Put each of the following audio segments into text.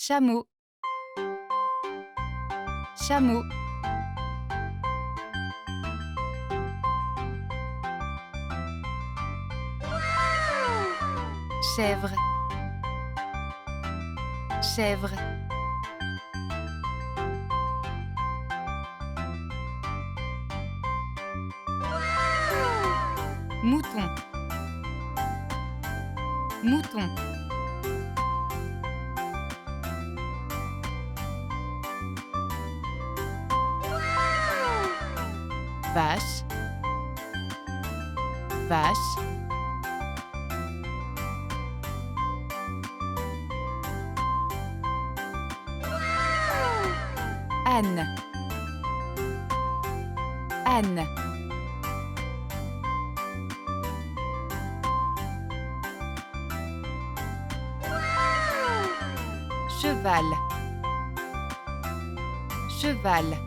Chameau. Chameau. Chèvre. Chèvre. Mouton. Mouton. Vache. Vache. Âne. Âne. Cheval. Cheval.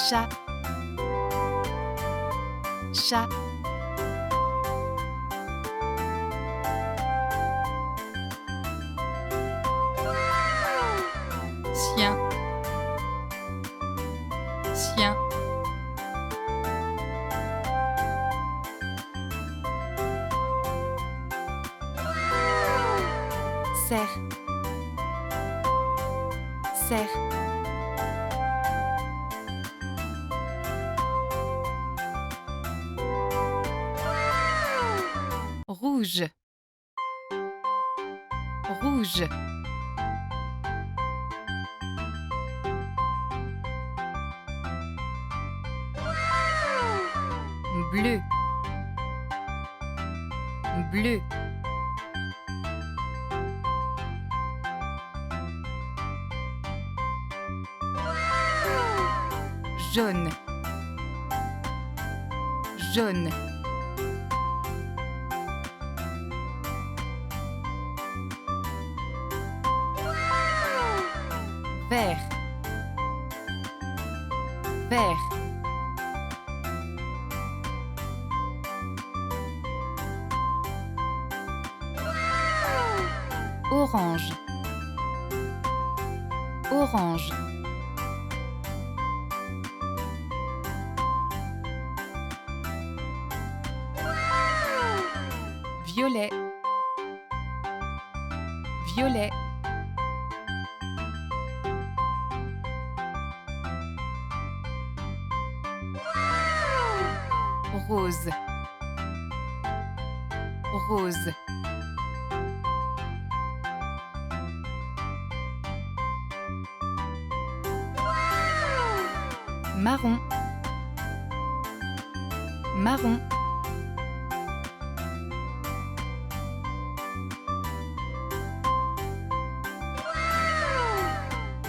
Chat. Chat. Chien. Chien. Cerf. Cerf. Rouge. Rouge. Bleu. Bleu. Jaune. Jaune. Vert. Vert. Orange. Orange. Violet. Violet. Rose. Rose. Marron. Marron.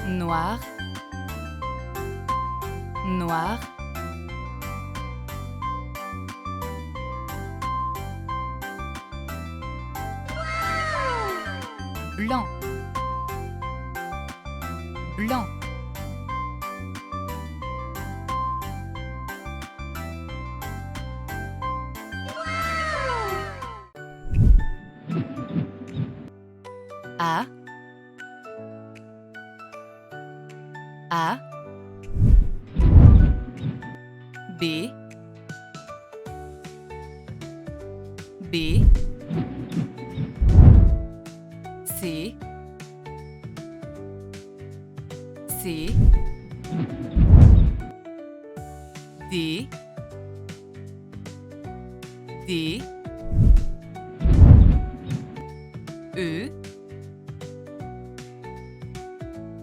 Noir. Noir. Blanc. Blanc. A. A. B. B. C. C. D. D. E.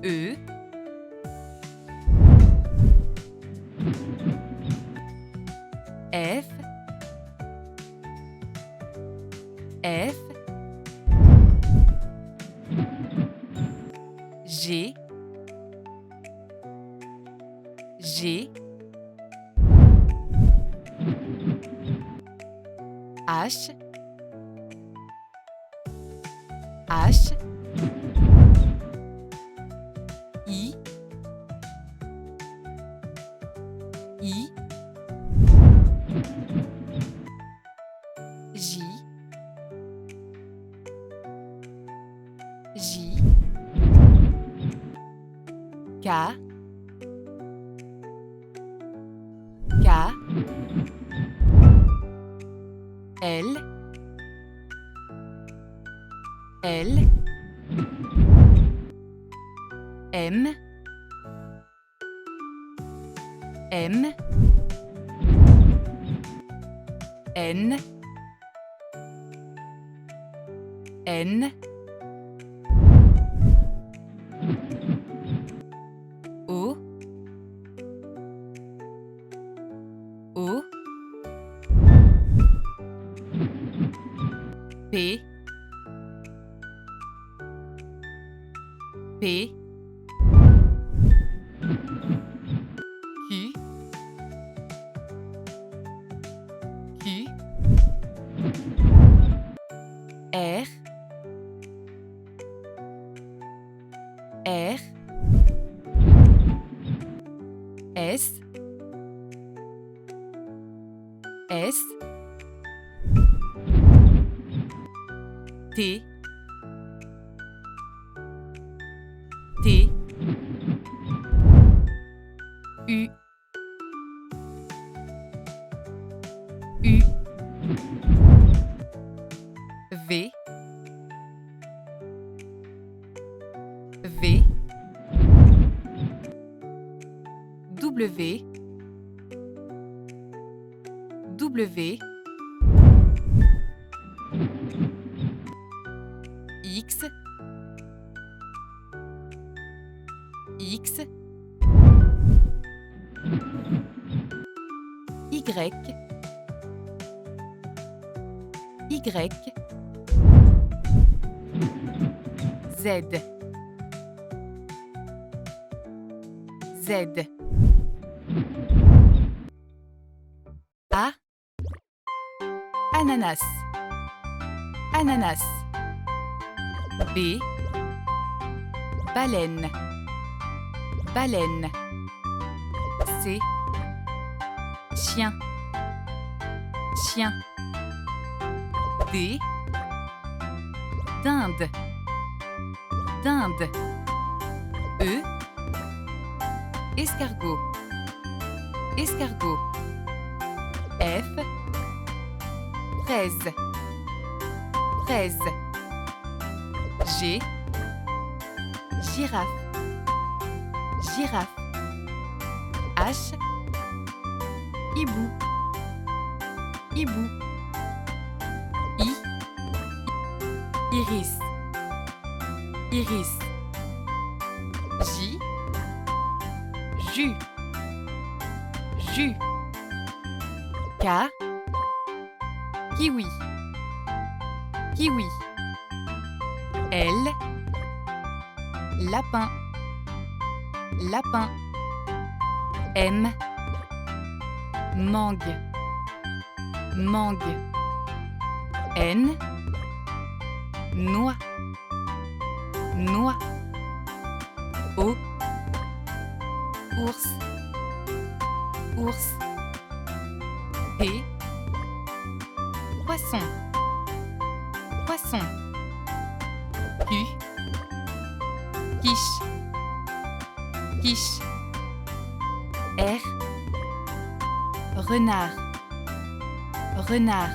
E. F. F. G. G. H. H. I. I. K, K, L, L, M, M, N, N, O, O, P, P, Q, Q, R, R, S, S, T, T, U, U, V, V, W, W, X, X, Y, Y, Z, Z, A, ananas, ananas, B, baleine, baleine, C, chien, chien, D, dinde, dinde, E, escargot, escargot, F, fraise, fraise, G, girafe, girafe, H, hibou, hibou, I, iris, iris, J, jus, jus, K, kiwi, kiwi, L, lapin, lapin, M, mangue, mangue, N, noix, noix, O, ours, ours, P, poisson, poisson, Q, quiche, quiche, R, renard, renard,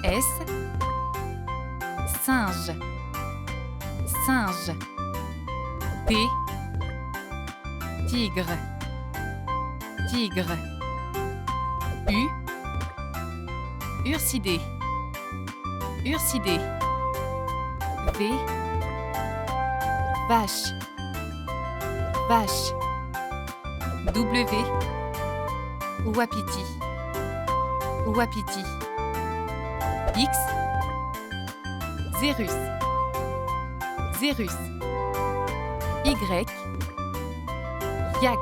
S, singe, singe, T, tigre, tigre, U, ursidé, ursidé, V, vache, vache, W, wapiti, wapiti, X, xérus, xérus, Y, yak,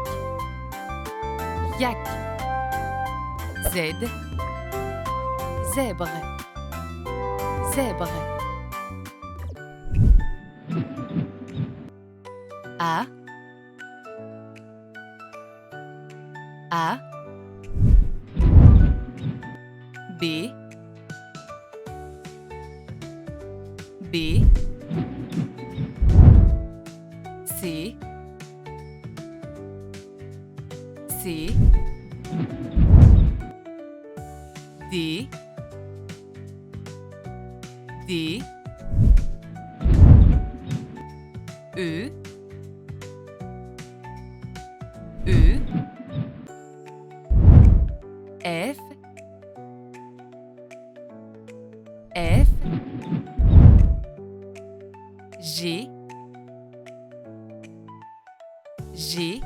yak, Z, zèbre, zèbre, A, B, B, C, C D D E E F F G G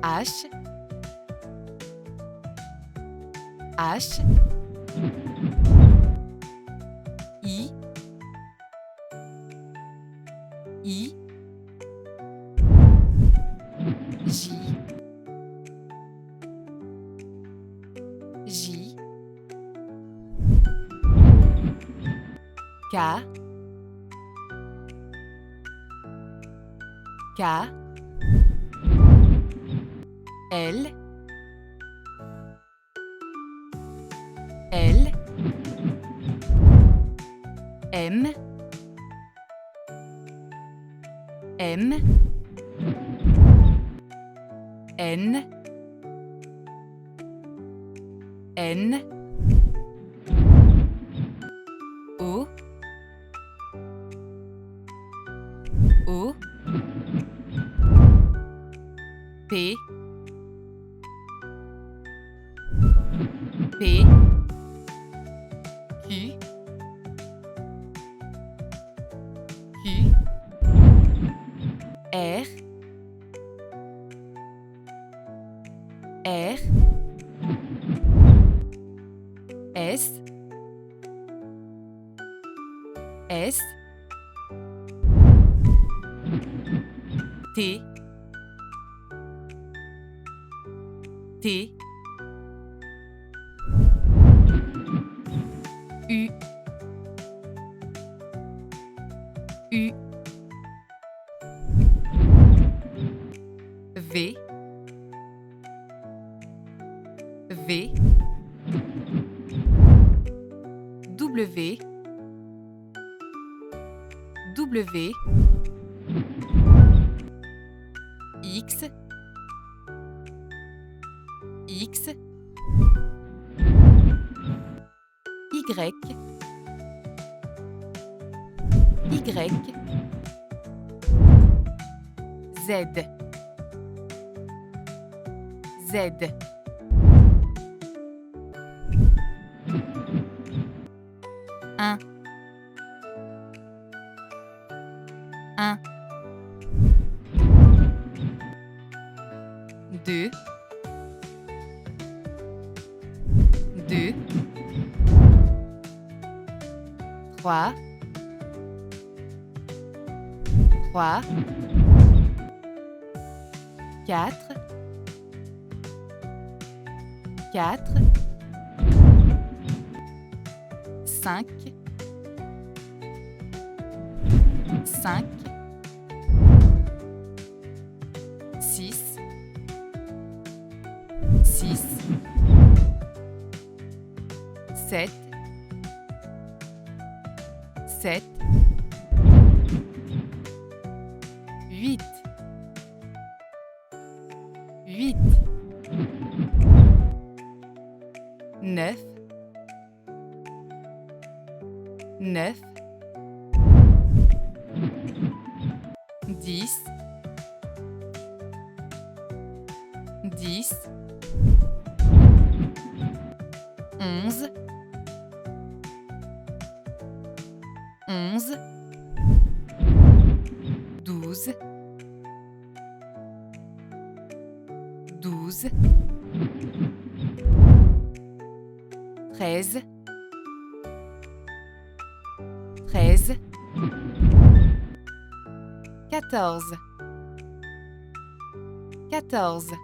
H H I I J J K K L L M M N N O O P P Q Q R R S S T T U U V V W W X X Y Y Z Z un deux deux trois trois quatre quatre cinq cinq six six sept sept huit huit neuf neuf dix dix onze onze douze douze treize treize quatorze quatorze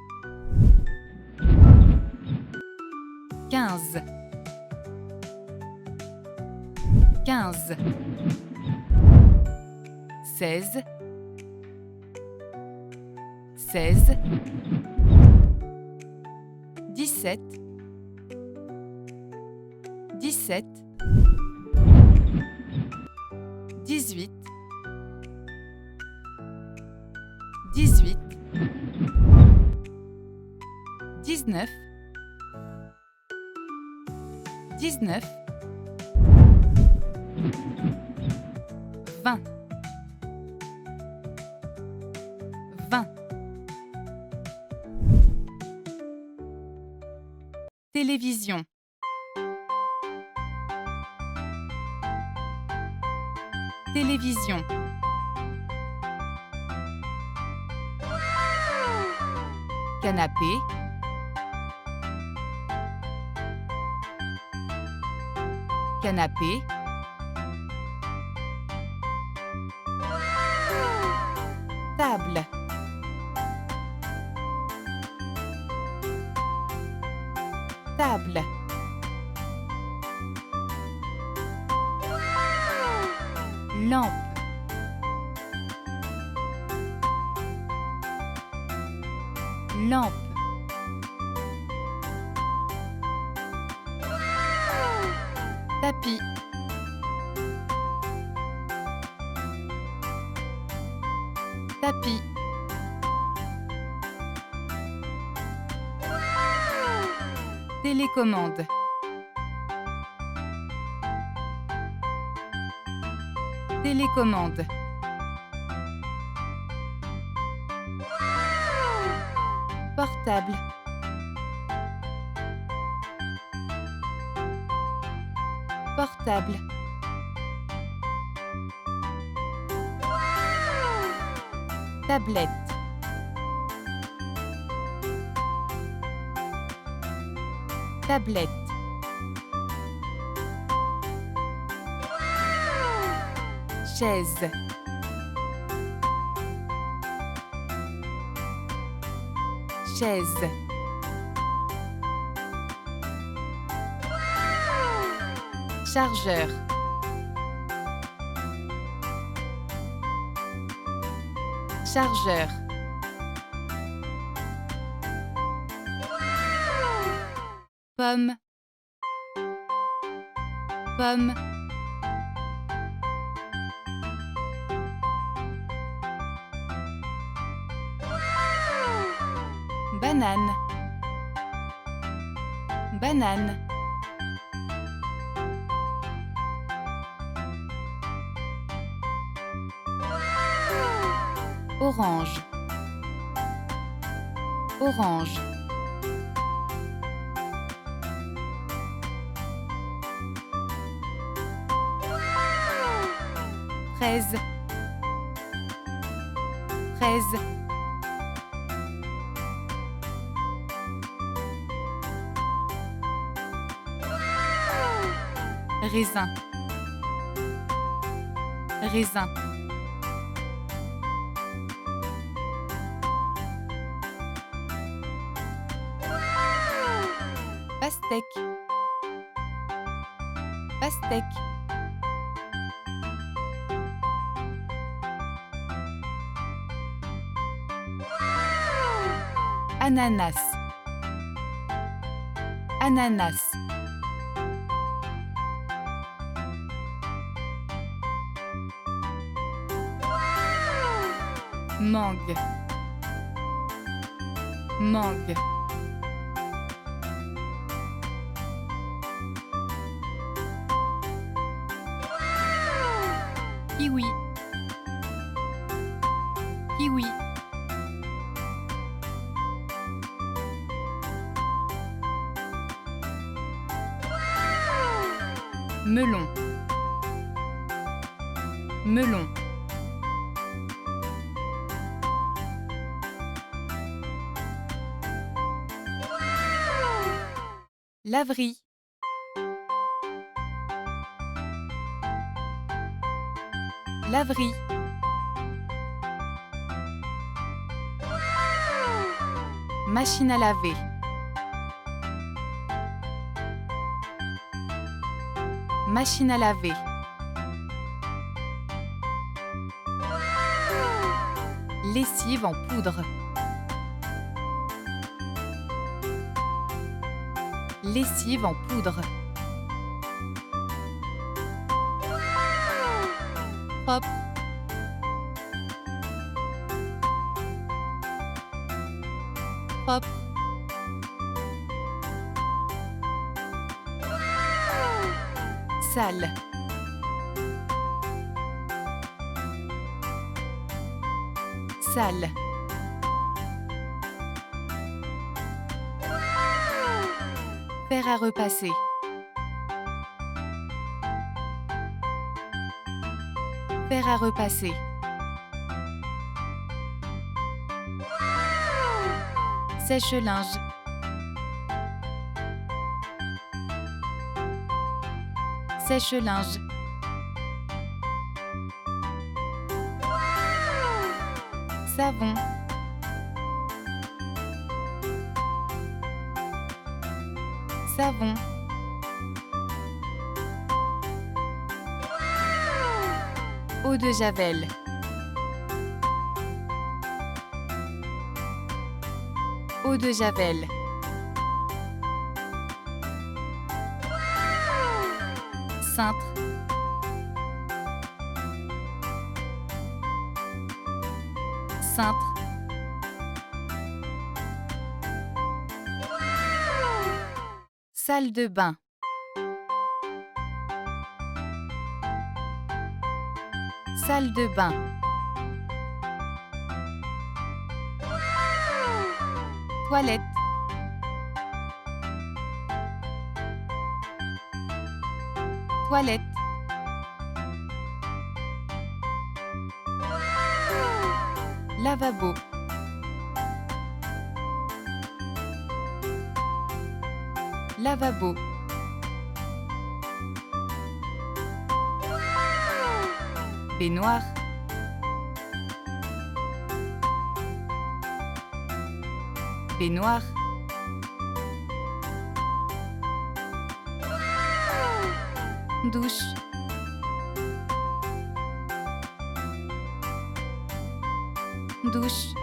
quinze quinze seize seize dix-sept dix-sept dix-huit 18 19, 19, 20, 20. Télévision. Télévision. Canapé. Canapé. Table. Table. Lampe. Lampe. Tapis. Tapis. Télécommande. Télécommande. Portable. Portable. Tablette. Tablette. Chaise. Chaise. Chargeur. Chargeur. Pomme. Pomme. Banane. Banane. Orange. Orange. Fraise. Fraise. Raisin. Raisin. Pastèque. Pastèque. Ananas. Ananas. Mangue. Mangue. Kiwi. Kiwi. Melon. Melon. Laverie. Laverie. Machine à laver. Machine à laver. Lessive en poudre. Lessive en poudre. Propre. Propre. Salle. Salle. Faire à repasser. Faire à repasser. Sèche-linge. Sèche-linge. Savon. Savon. Eau de Javel. Eau de Javel. Cintre. Cintre. Salle de bain. Salle de bain. Toilette. Toilette. Lavabo. Lavabo. Baignoire. Baignoire. Douche. Douche.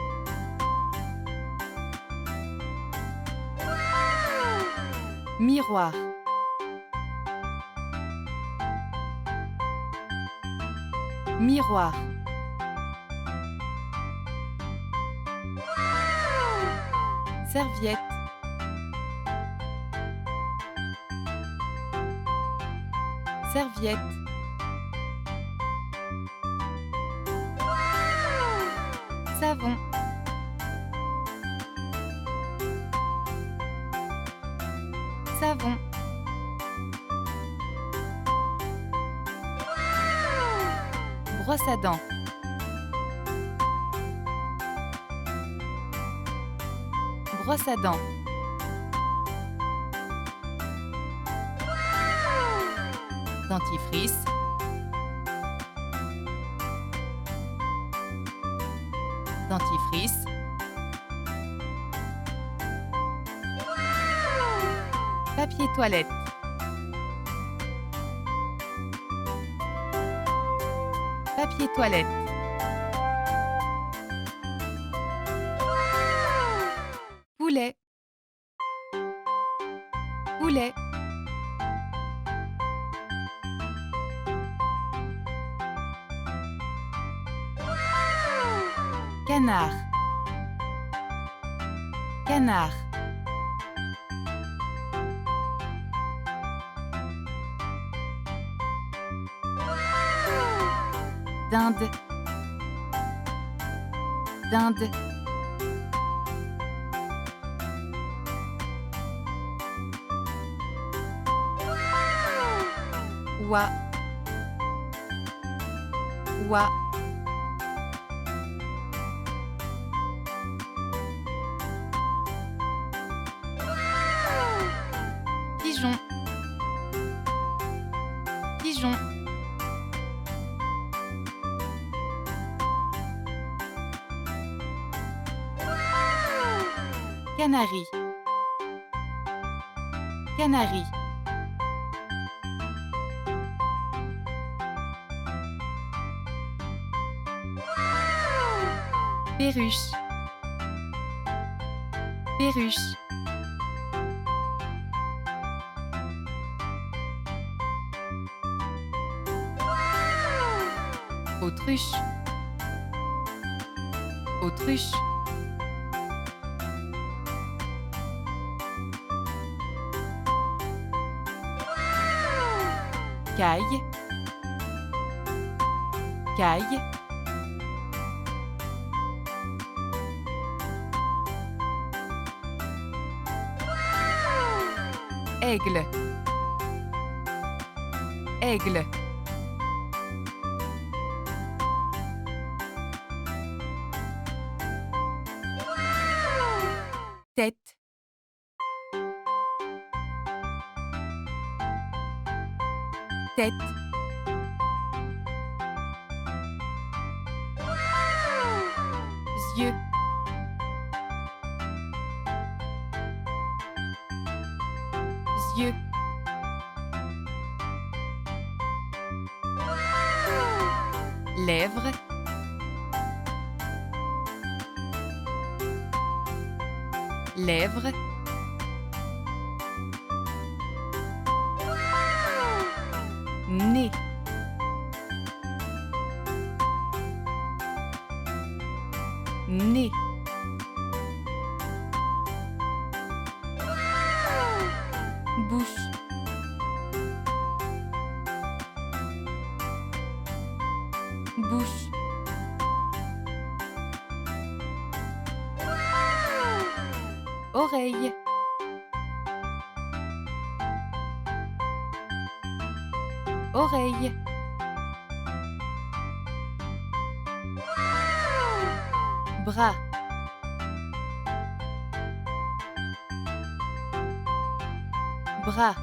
Miroir. Miroir. Serviette. Serviette. Savon. Savon. Brosse à dents. Brosse à dents. Dentifrice. Dentifrice. Papier toilette. Papier toilette. Poulet. Poulet. Canard. Canard. Dinde. Dinde. Oie. Oie. Pigeon. Pigeon. Canari. Canari. Perruche. Perruche. Autruche. Autruche. Caille. Caille. Aigle. Aigle. Tête. Tête. Yeux. Yeux. Lèvres. Lèvres. Nez. Nez. Bouche. Bouche. Oreille. Oreille. Bras. Bras.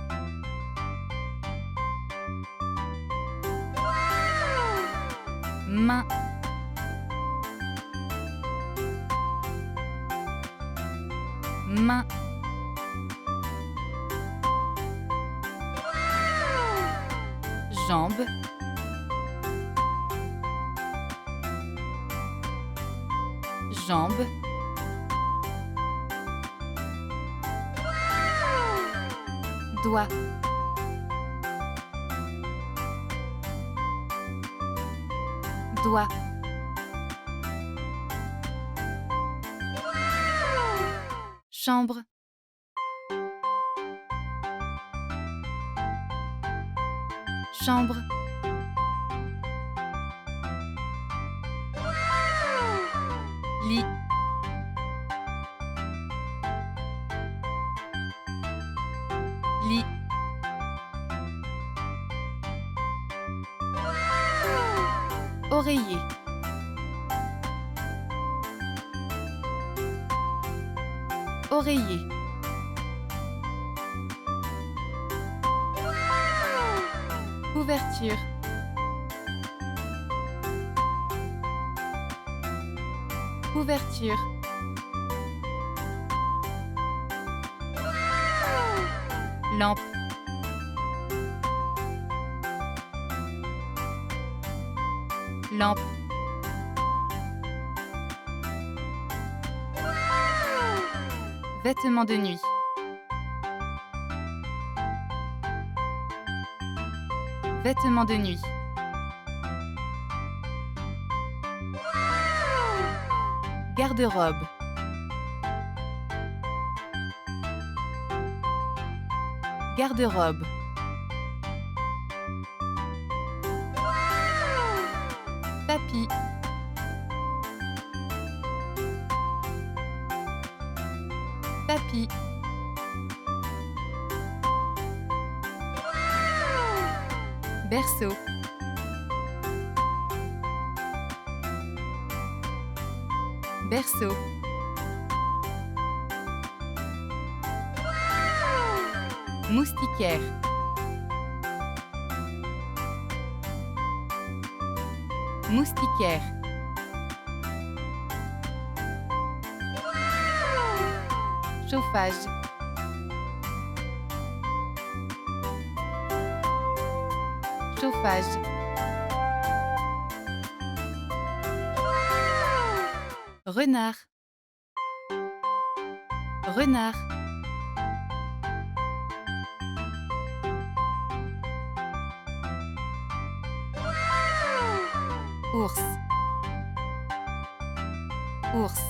Main. Main. Jambes. Jambes. Doigt. Doigt. Chambre. Chambre. Lit. Lit. Oreiller. Oreiller. Couverture. Couverture. Lampe. Lampe. Vêtements de nuit. Vêtements de nuit. Garde-robe. Garde-robe. Tapis. Tapis. Berceau. Berceau. Moustiquaire. Moustiquaire. Chauffage. Chauffage. Renard. Renard. Ours. Ours.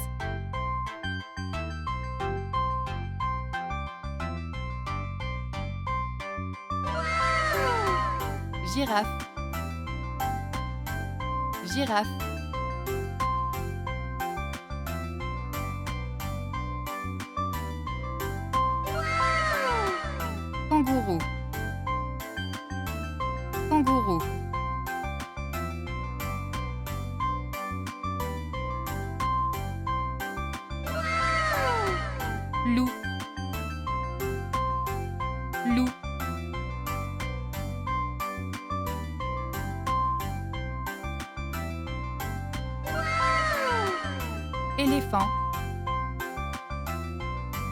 Girafe. Girafe. Kangourou. Kangourou. Loup. Loup. Éléphant.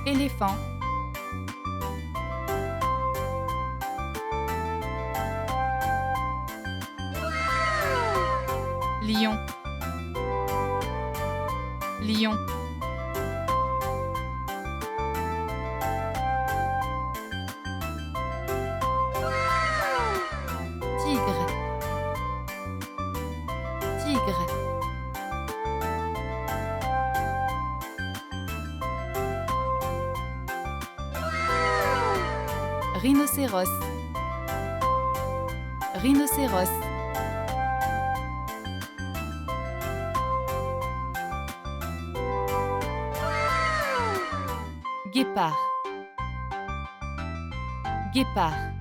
Éléphant. Lion. Lion. Tigre. Tigre. Rhinocéros. Rhinocéros. Guépard. Guépard.